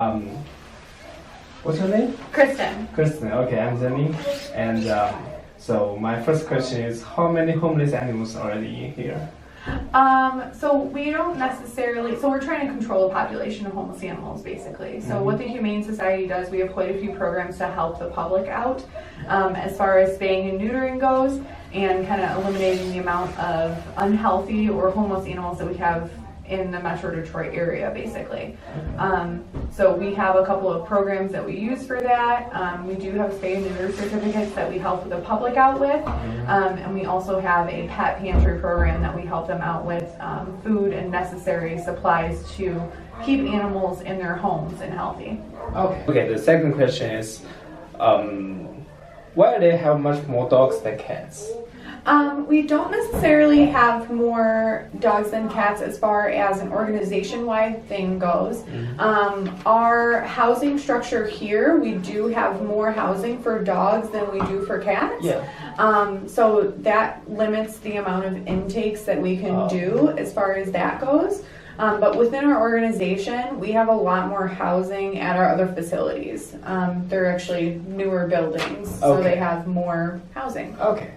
Um, what's your name? Kristen. Kristen. Okay, I'm Zenny. And so my first question is, how many homeless animals are already here? So we don't necessarily, so we're trying to control the population of homeless animals basically. So what the Humane Society does, we have quite a few programs to help the public out as far as spaying and neutering goes, and kind of eliminating the amount of unhealthy or homeless animals that we have in the Metro Detroit area basically. So we have a couple of programs that we use for that. We do have spay and neuter certificates that we help the public out with. And we also have a pet pantry program that we help them out with food and necessary supplies to keep animals in their homes and healthy. Okay, the second question is, why do they have much more dogs than cats? We don't necessarily have more dogs than cats as far as an organization-wide thing goes. Our housing structure here, we do have more housing for dogs than we do for cats. So that limits the amount of intakes that we can do as far as that goes. But within our organization, we have a lot more housing at our other facilities. They're actually newer buildings, so they have more housing. Okay.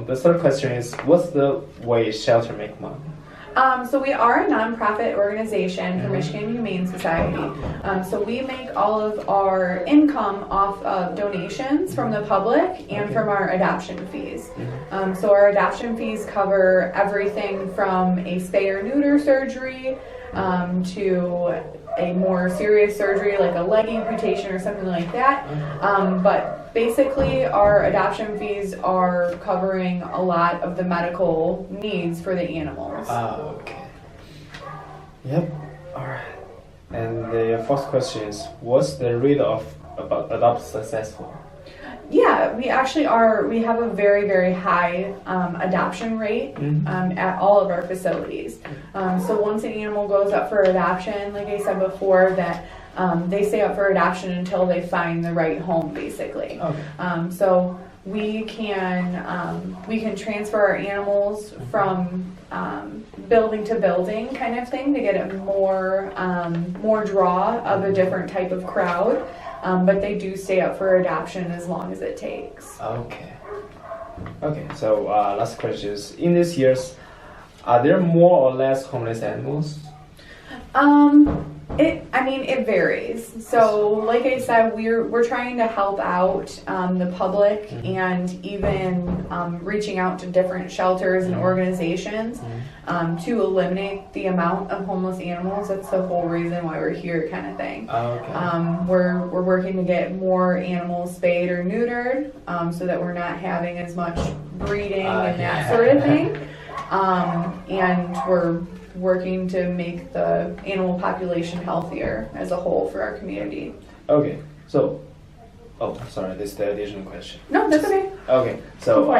The third question is, what's the way shelter make money? So we are a nonprofit organization for Michigan Humane Society. So we make all of our income off of donations from the public and from our adoption fees. So our adoption fees cover everything from a spay or neuter surgery to a more serious surgery like a leg amputation or something like that. But basically our adoption fees are covering a lot of the medical needs for the animals. Okay. Yep. Alright. And the fourth question is, what's the rate of adopt successful? Yeah, we actually are. We have a very, very high adoption rate at all of our facilities. So once an animal goes up for adoption, like I said before, that they stay up for adoption until they find the right home, basically. So we can transfer our animals from building to building, kind of thing, to get a more draw of a different type of crowd. But they do stay up for adoption as long as it takes. Okay. So last question is, in these years, are there more or less homeless animals? It varies. So, like I said, we're trying to help out the public and even reaching out to different shelters and organizations to eliminate the amount of homeless animals. That's the whole reason why we're here, kind of thing. We're working to get more animals spayed or neutered, so that we're not having as much breeding and that sort of thing. And we're working to make the animal population healthier as a whole for our community. Okay, so, sorry, this is the additional question. No, that's okay. Okay, so,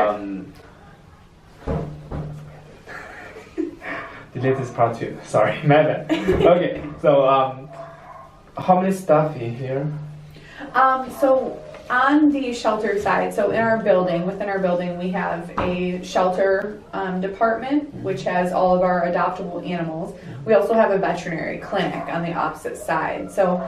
delete this part too, sorry, my bad. Okay, so, how many staff in here? So on the shelter side, so in our building, within our building, we have a shelter department, which has all of our adoptable animals. We also have a veterinary clinic on the opposite side. So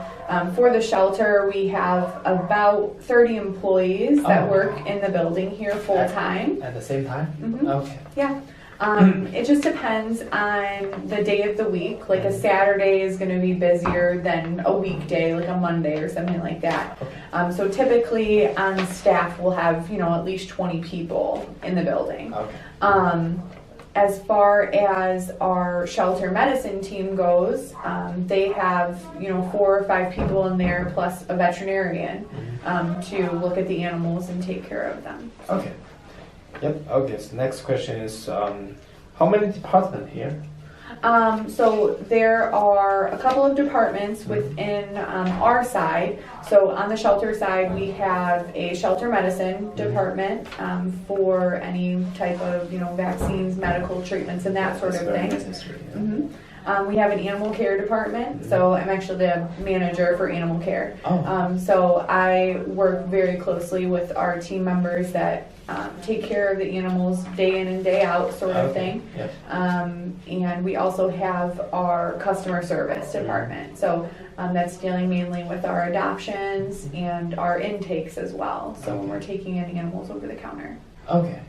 for the shelter, we have about 30 employees that work in the building here full time. At the same time? Okay. Yeah. It just depends on the day of the week. Like a Saturday is going to be busier than a weekday, like a Monday or something like that. So typically on staff we'll have, at least 20 people in the building. As far as our shelter medicine team goes, they have, 4 or 5 people in there plus a veterinarian to look at the animals and take care of them. Okay. Yep. Okay. So next question is, how many departments here? So there are a couple of departments within our side. So on the shelter side, we have a shelter medicine department for any type of vaccines, medical treatments, and that sort of thing. We have an animal care department, so I'm actually the manager for animal care. So I work very closely with our team members that take care of the animals day in and day out, sort of thing. And we also have our customer service department. So that's dealing mainly with our adoptions and our intakes as well. So when we're taking in animals over the counter. Okay.